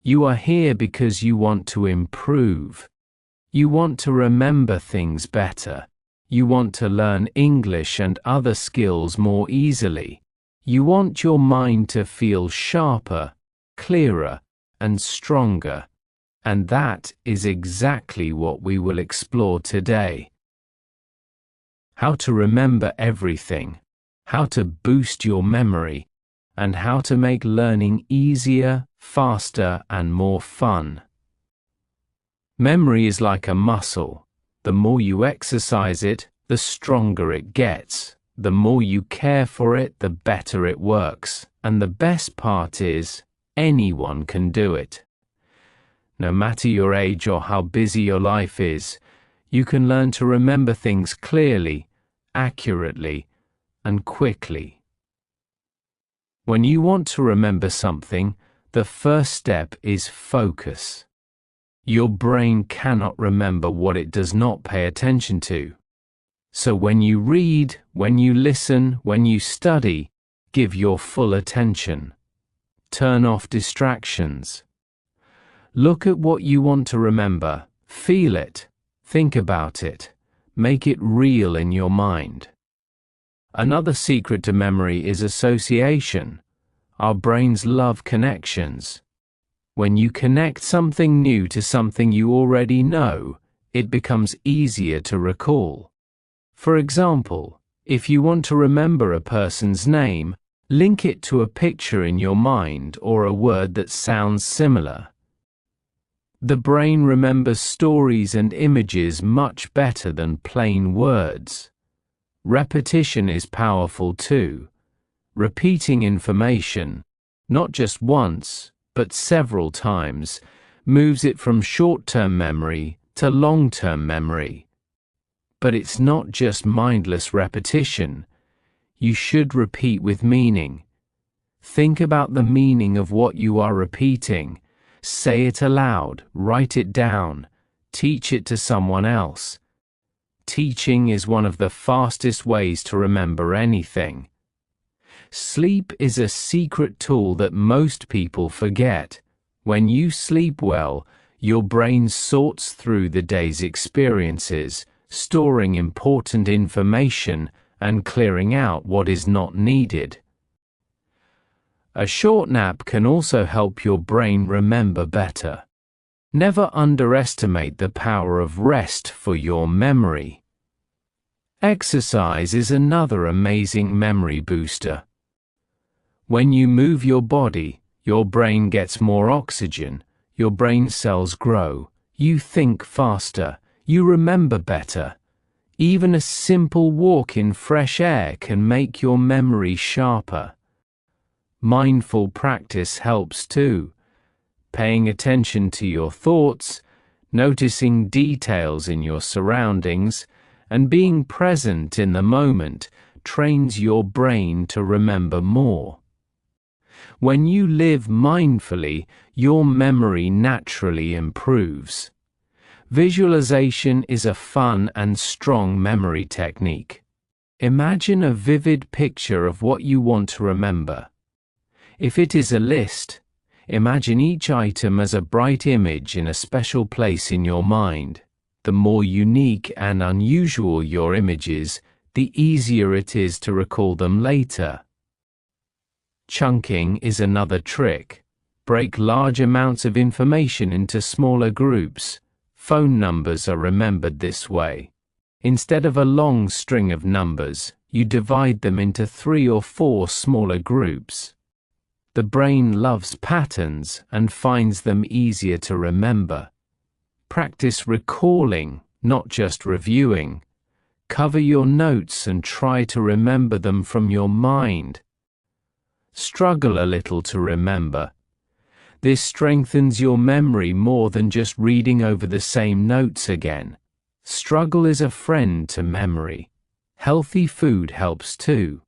You are here because you want to improve. You want to remember things better. You want to learn English and other skills more easily. You want your mind to feel sharper, clearer, and stronger. And that is exactly what we will explore today. How to remember everything, how to boost your memory, and how to make learning easier, faster, and more fun. Memory is like a muscle. The more you exercise it, the stronger it gets. The more you care for it, the better it works. And the best part is, anyone can do it. No matter your age or how busy your life is, you can learn to remember things clearly, accurately, and quickly. When you want to remember something, the first step is focus. Your brain cannot remember what it does not pay attention to. So when you read, when you listen, when you study, give your full attention. Turn off distractions. Look at what you want to remember, feel it, think about it, make it real in your mind. Another secret to memory is association. Our brains love connections. When you connect something new to something you already know, it becomes easier to recall. For example, if you want to remember a person's name, link it to a picture in your mind or a word that sounds similar. The brain remembers stories and images much better than plain words. Repetition is powerful too. Repeating information, not just once, but several times, moves it from short-term memory to long-term memory. But it's not just mindless repetition. You should repeat with meaning. Think about the meaning of what you are repeating. Say it aloud, write it down, teach it to someone else. Teaching is one of the fastest ways to remember anything. Sleep is a secret tool that most people forget. When you sleep well, your brain sorts through the day's experiences, storing important information and clearing out what is not needed. A short nap can also help your brain remember better. Never underestimate the power of rest for your memory. Exercise is another amazing memory booster. When you move your body, your brain gets more oxygen, your brain cells grow, you think faster, you remember better. Even a simple walk in fresh air can make your memory sharper. Mindful practice helps too. Paying attention to your thoughts, noticing details in your surroundings, and being present in the moment trains your brain to remember more. When you live mindfully, your memory naturally improves. Visualization is a fun and strong memory technique. Imagine a vivid picture of what you want to remember. If it is a list, imagine each item as a bright image in a special place in your mind. The more unique and unusual your images, the easier it is to recall them later. Chunking is another trick. Break large amounts of information into smaller groups. Phone numbers are remembered this way. Instead of a long string of numbers, you divide them into 3 or 4 smaller groups. The brain loves patterns and finds them easier to remember. Practice recalling, not just reviewing. Cover your notes and try to remember them from your mind. Struggle a little to remember. This strengthens your memory more than just reading over the same notes again. Struggle is a friend to memory. Healthy food helps too.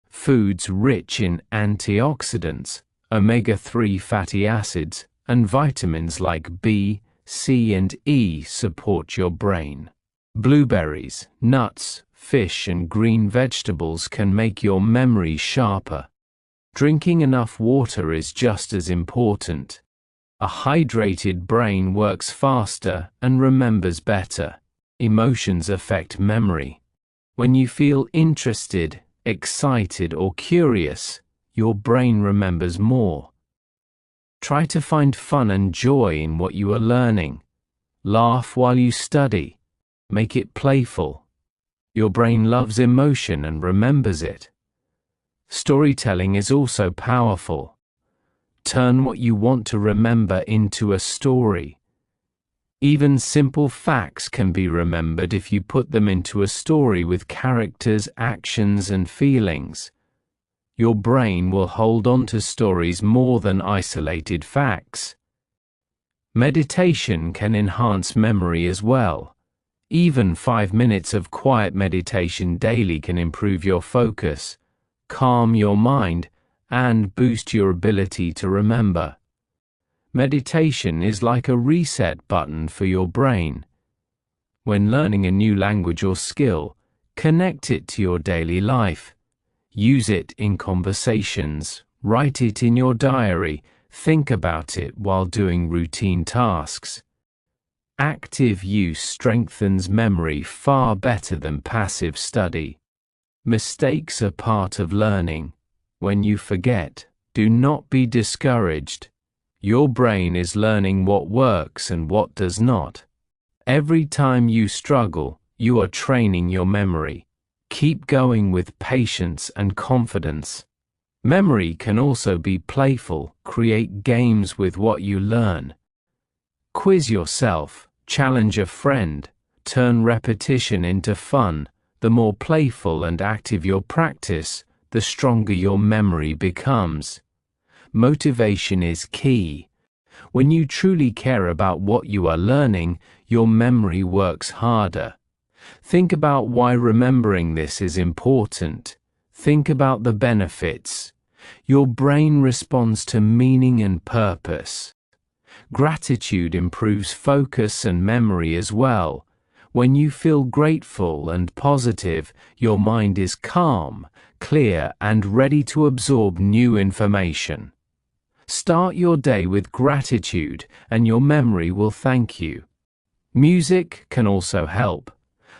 Foods rich in antioxidants, omega-3 fatty acids, and vitamins like B, C, and E support your brain. Blueberries, nuts, fish, and green vegetables can make your memory sharper. Drinking enough water is just as important. A hydrated brain works faster and remembers better. Emotions affect memory. When you feel interested, excited, or curious, your brain remembers more. Try to find fun and joy in what you are learning. Laugh while you study. Make it playful. Your brain loves emotion and remembers it. Storytelling is also powerful. Turn what you want to remember into a story. Even simple facts can be remembered if you put them into a story with characters, actions, and feelings. Your brain will hold on to stories more than isolated facts. Meditation can enhance memory as well. Even 5 minutes of quiet meditation daily can improve your focus, calm your mind, and boost your ability to remember. Meditation is like a reset button for your brain. When learning a new language or skill, connect it to your daily life. Use it in conversations, write it in your diary, think about it while doing routine tasks. Active use strengthens memory far better than passive study. Mistakes are part of learning. When you forget, do not be discouraged. Your brain is learning what works and what does not. Every time you struggle, you are training your memory. Keep going with patience and confidence. Memory can also be playful. Create games with what you learn. Quiz yourself, challenge a friend, turn repetition into fun. The more playful and active your practice, the stronger your memory becomes. Motivation is key. When you truly care about what you are learning, your memory works harder. Think about why remembering this is important. Think about the benefits. Your brain responds to meaning and purpose. Gratitude improves focus and memory as well. When you feel grateful and positive, your mind is calm, clear, and ready to absorb new information. Start your day with gratitude, and your memory will thank you. Music can also help.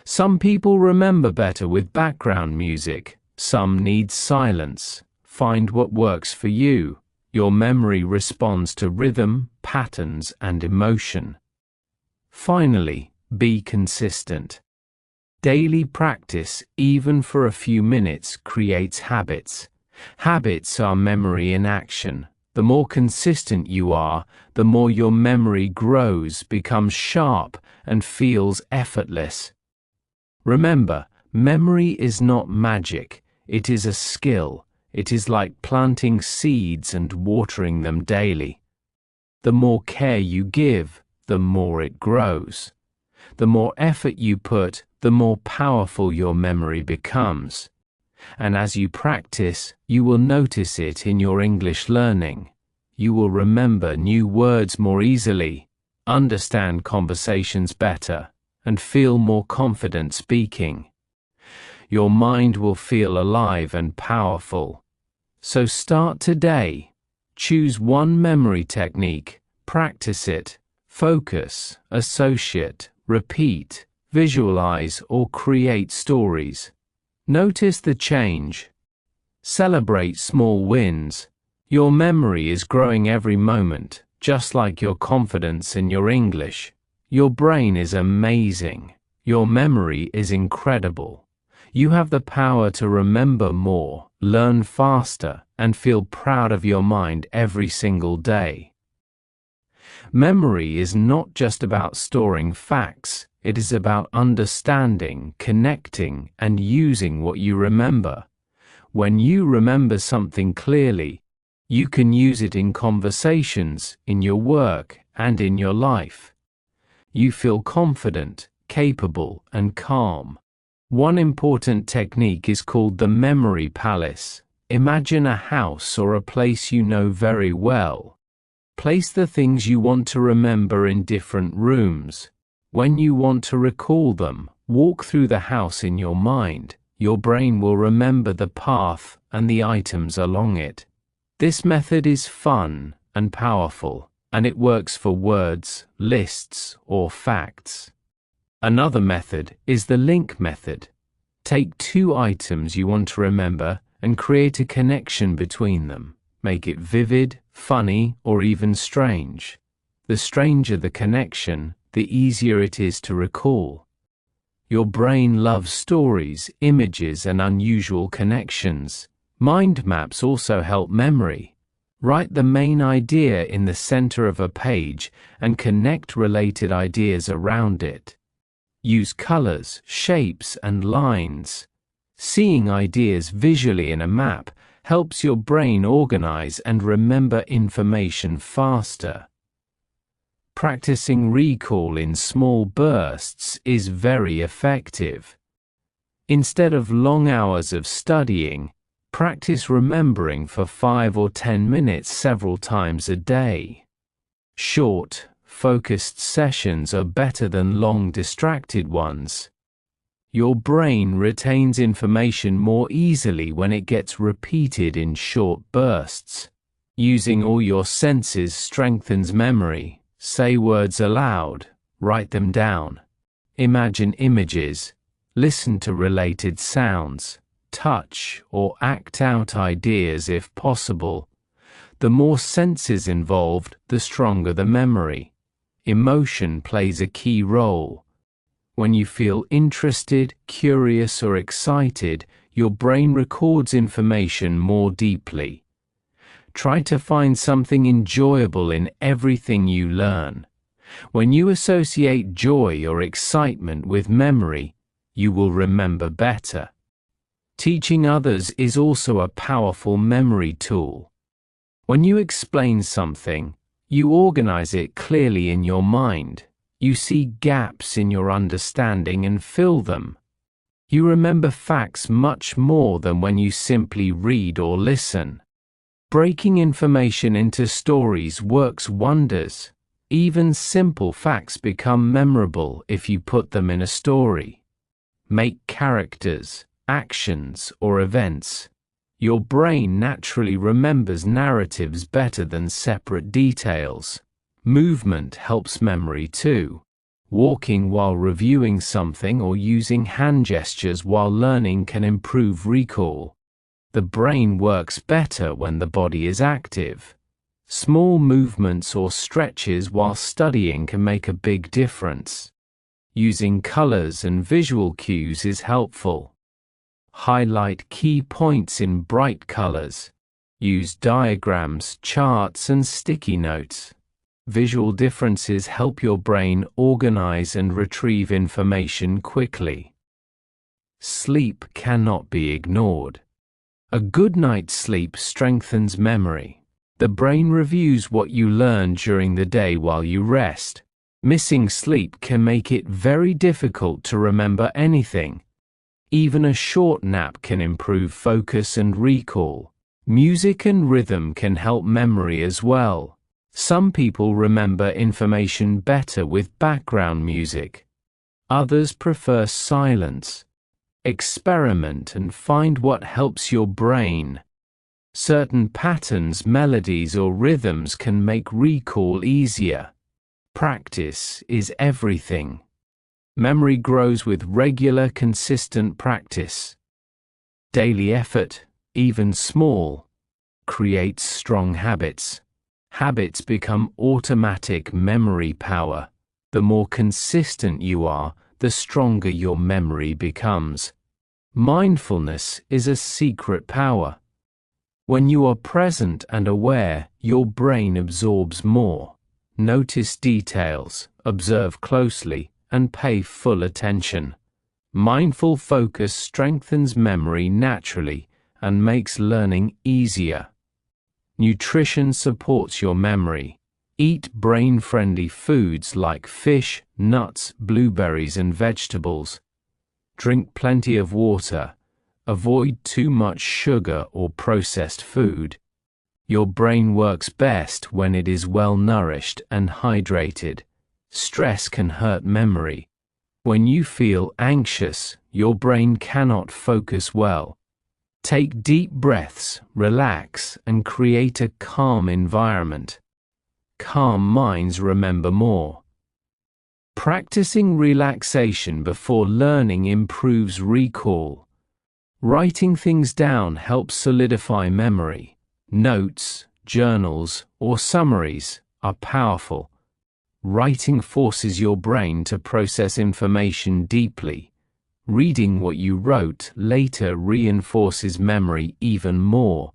Some people remember better with background music. Some need silence. Find what works for you. Your memory responds to rhythm, patterns, and emotion. Finally, be consistent. Daily practice, even for a few minutes, creates habits. Habits are memory in action. The more consistent you are, the more your memory grows, becomes sharp, and feels effortless. Remember, memory is not magic. It is a skill. It is like planting seeds and watering them daily. The more care you give, the more it grows. The more effort you put, the more powerful your memory becomes. And as you practice, you will notice it in your English learning. You will remember new words more easily, understand conversations better, and feel more confident speaking. Your mind will feel alive and powerful. So start today. Choose one memory technique, practice it, focus, associate, repeat, visualize, or create stories. Notice the change. Celebrate small wins. Your memory is growing every moment, just like your confidence in your English. Your brain is amazing. Your memory is incredible. You have the power to remember more, learn faster, and feel proud of your mind every single day. Memory is not just about storing facts. It is about understanding, connecting, and using what you remember. When you remember something clearly, you can use it in conversations, in your work, and in your life. You feel confident, capable, and calm. One important technique is called the memory palace. Imagine a house or a place you know very well. Place the things you want to remember in different rooms. When you want to recall them, walk through the house in your mind. Your brain will remember the path and the items along it. This method is fun and powerful, and it works for words, lists, or facts. Another method is the link method. Take two items you want to remember and create a connection between them. Make it vivid, funny, or even strange. The stranger the connection, the easier it is to recall. Your brain loves stories, images, and unusual connections. Mind maps also help memory. Write the main idea in the center of a page and connect related ideas around it. Use colors, shapes, and lines. Seeing ideas visually in a map helps your brain organize and remember information faster. Practicing recall in small bursts is very effective. Instead of long hours of studying, practice remembering for 5 or 10 minutes several times a day. Short, focused sessions are better than long distracted ones. Your brain retains information more easily when it gets repeated in short bursts. Using all your senses strengthens memory. Say words aloud, write them down. Imagine images, listen to related sounds, touch or act out ideas if possible. The more senses involved, the stronger the memory. Emotion plays a key role. When you feel interested, curious, or excited, your brain records information more deeply. Try to find something enjoyable in everything you learn. When you associate joy or excitement with memory, you will remember better. Teaching others is also a powerful memory tool. When you explain something, you organize it clearly in your mind. You see gaps in your understanding and fill them. You remember facts much more than when you simply read or listen. Breaking information into stories works wonders. Even simple facts become memorable if you put them in a story. Make characters, actions, or events. Your brain naturally remembers narratives better than separate details. Movement helps memory too. Walking while reviewing something or using hand gestures while learning can improve recall. The brain works better when the body is active. Small movements or stretches while studying can make a big difference. Using colors and visual cues is helpful. Highlight key points in bright colors. Use diagrams, charts, and sticky notes. Visual differences help your brain organize and retrieve information quickly. Sleep cannot be ignored. A good night's sleep strengthens memory. The brain reviews what you learn during the day while you rest. Missing sleep can make it very difficult to remember anything. Even a short nap can improve focus and recall. Music and rhythm can help memory as well. Some people remember information better with background music. Others prefer silence. Experiment and find what helps your brain. Certain patterns, melodies, or rhythms can make recall easier. Practice is everything. Memory grows with regular, consistent practice. Daily effort, even small, creates strong habits. Habits become automatic memory power. The more consistent you are, the stronger your memory becomes. Mindfulness is a secret power. When you are present and aware, your brain absorbs more. Notice details, observe closely, and pay full attention. Mindful focus strengthens memory naturally and makes learning easier. Nutrition supports your memory. Eat brain-friendly foods like fish, nuts, blueberries, and vegetables. Drink plenty of water. Avoid too much sugar or processed food. Your brain works best when it is well nourished and hydrated. Stress can hurt memory. When you feel anxious, your brain cannot focus well. Take deep breaths, relax, and create a calm environment. Calm minds remember more. Practicing relaxation before learning improves recall. Writing things down helps solidify memory. Notes, journals, or summaries are powerful. Writing forces your brain to process information deeply. Reading what you wrote later reinforces memory even more.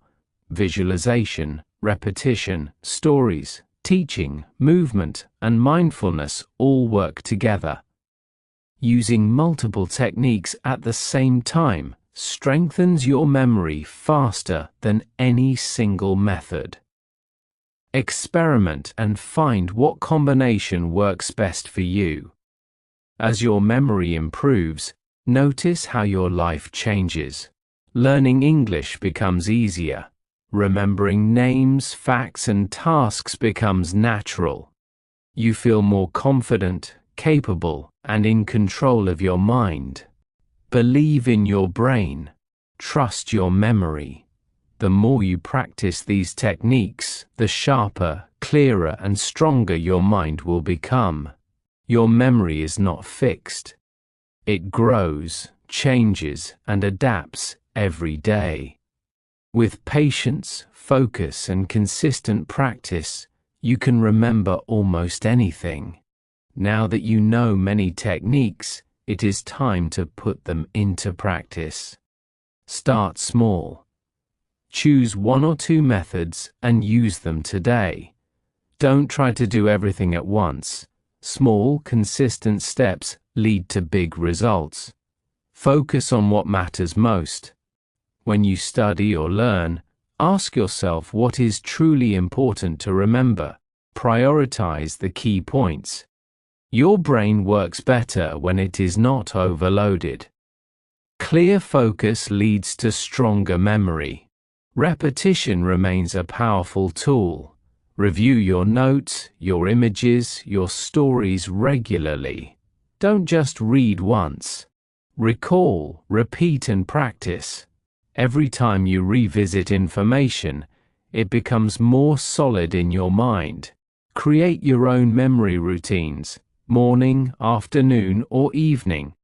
Visualization, repetition, stories, teaching, movement, and mindfulness all work together. Using multiple techniques at the same time strengthens your memory faster than any single method. Experiment and find what combination works best for you. As your memory improves, notice how your life changes. Learning English becomes easier. Remembering names, facts, and tasks becomes natural. You feel more confident, capable, and in control of your mind. Believe in your brain. Trust your memory. The more you practice these techniques, the sharper, clearer, and stronger your mind will become. Your memory is not fixed. It grows, changes, and adapts every day. With patience, focus, and consistent practice, you can remember almost anything. Now that you know many techniques, it is time to put them into practice. Start small. Choose 1 or 2 methods and use them today. Don't try to do everything at once. Small, consistent steps lead to big results. Focus on what matters most. When you study or learn, ask yourself what is truly important to remember. Prioritize the key points. Your brain works better when it is not overloaded. Clear focus leads to stronger memory. Repetition remains a powerful tool. Review your notes, your images, your stories regularly. Don't just read once. Recall, repeat, and practice. Every time you revisit information, it becomes more solid in your mind. Create your own memory routines, morning, afternoon, or evening.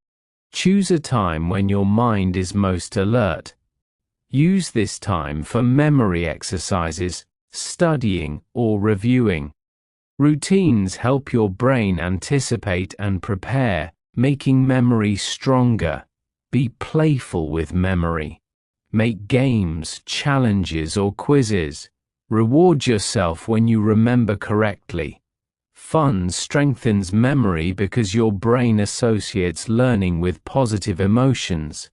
Choose a time when your mind is most alert. Use this time for memory exercises, studying, or reviewing. Routines help your brain anticipate and prepare, making memory stronger. Be playful with memory. Make games, challenges, or quizzes. Reward yourself when you remember correctly. Fun strengthens memory because your brain associates learning with positive emotions.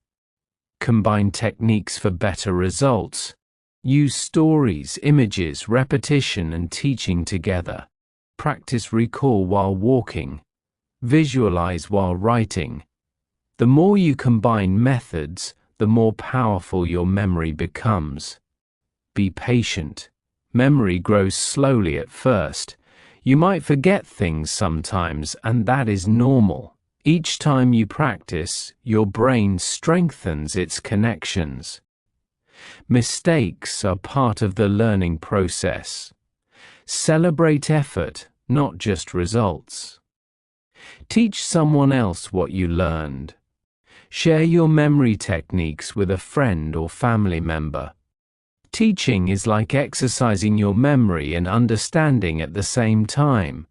Combine techniques for better results. Use stories, images, repetition, and teaching together. Practice recall while walking. Visualize while writing. The more you combine methods, the more powerful your memory becomes. Be patient. Memory grows slowly at first. You might forget things sometimes, and that is normal. Each time you practice, your brain strengthens its connections. Mistakes are part of the learning process. Celebrate effort, not just results. Teach someone else what you learned. Share your memory techniques with a friend or family member. Teaching is like exercising your memory and understanding at the same time.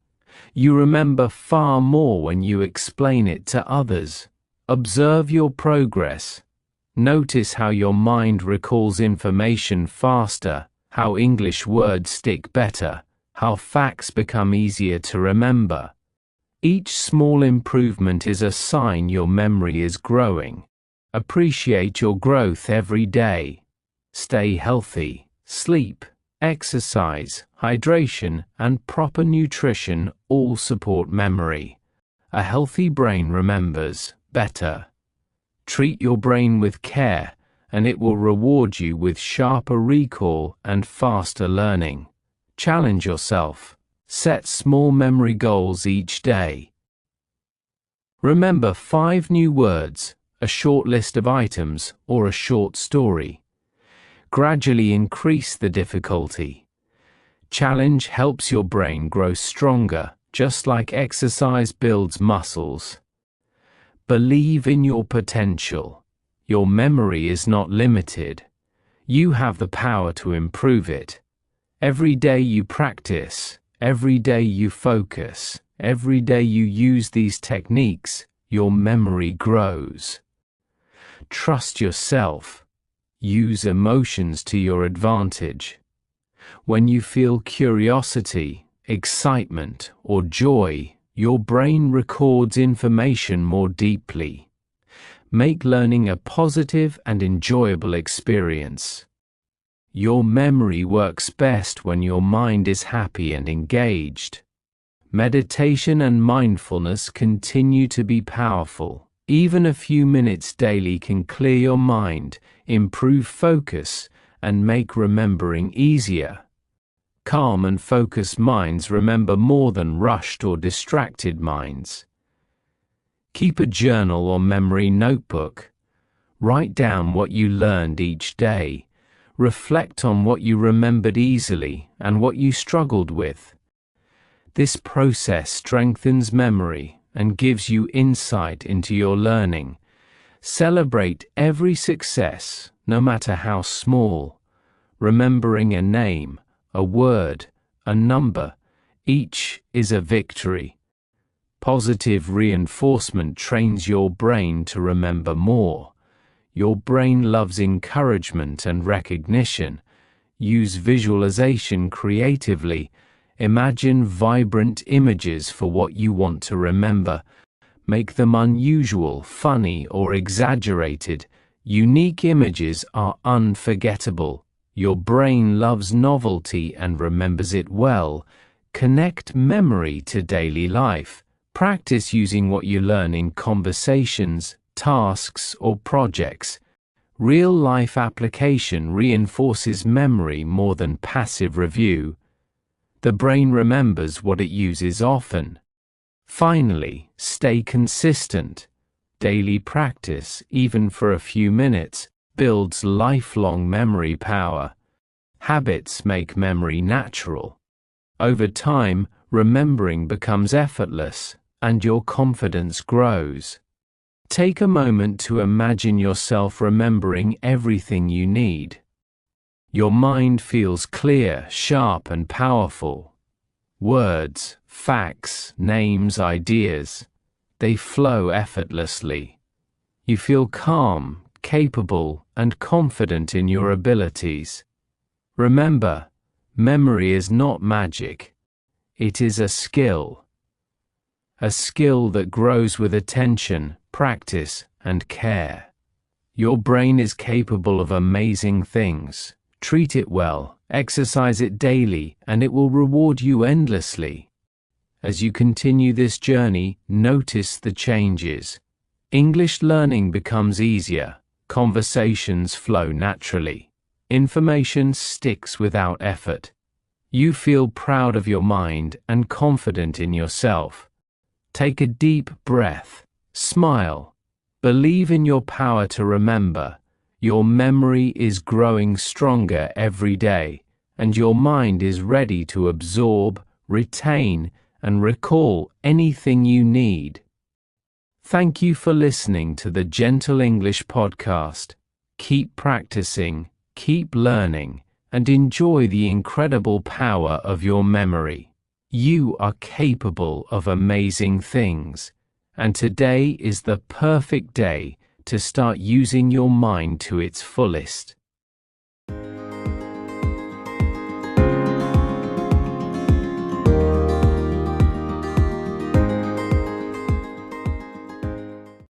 You remember far more when you explain it to others. Observe your progress. Notice how your mind recalls information faster, how English words stick better, how facts become easier to remember. Each small improvement is a sign your memory is growing. Appreciate your growth every day. Stay healthy. Sleep, exercise, hydration, and proper nutrition all support memory. A healthy brain remembers better. Treat your brain with care, and it will reward you with sharper recall and faster learning. Challenge yourself. Set small memory goals each day. Remember 5 new words, a short list of items, or a short story. Gradually increase the difficulty. Challenge helps your brain grow stronger, just like exercise builds muscles. Believe in your potential. Your memory is not limited. You have the power to improve it. Every day you practice, every day you focus, every day you use these techniques, your memory grows. Trust yourself. Use emotions to your advantage. When you feel curiosity, excitement, or joy, your brain records information more deeply. Make learning a positive and enjoyable experience. Your memory works best when your mind is happy and engaged. Meditation and mindfulness continue to be powerful. Even a few minutes daily can clear your mind, improve focus, and make remembering easier. Calm and focused minds remember more than rushed or distracted minds. Keep a journal or memory notebook. Write down what you learned each day. Reflect on what you remembered easily and what you struggled with. This process strengthens memory and gives you insight into your learning. Celebrate every success, no matter how small. Remembering a name, a word, a number, each is a victory. Positive reinforcement trains your brain to remember more. Your brain loves encouragement and recognition. Use visualization creatively. Imagine vibrant images for what you want to remember. Make them unusual, funny, or exaggerated. Unique images are unforgettable. Your brain loves novelty and remembers it well. Connect memory to daily life. Practice using what you learn in conversations, tasks, or projects. Real-life application reinforces memory more than passive review. The brain remembers what it uses often. Finally, stay consistent. Daily practice, even for a few minutes, builds lifelong memory power. Habits make memory natural. Over time, remembering becomes effortless, and your confidence grows. Take a moment to imagine yourself remembering everything you need. Your mind feels clear, sharp, and powerful. Words, facts, names, ideas, they flow effortlessly. You feel calm, capable, and confident in your abilities. Remember, memory is not magic. It is a skill. A skill that grows with attention, practice, and care. Your brain is capable of amazing things. Treat it well, exercise it daily, and it will reward you endlessly. As you continue this journey, notice the changes. English learning becomes easier. Conversations flow naturally. Information sticks without effort. You feel proud of your mind and confident in yourself. Take a deep breath. Smile. Believe in your power to remember. Your memory is growing stronger every day, and your mind is ready to absorb, retain, and recall anything you need. Thank you for listening to the Gentle English podcast. Keep practicing, keep learning, and enjoy the incredible power of your memory. You are capable of amazing things, and today is the perfect day to start using your mind to its fullest.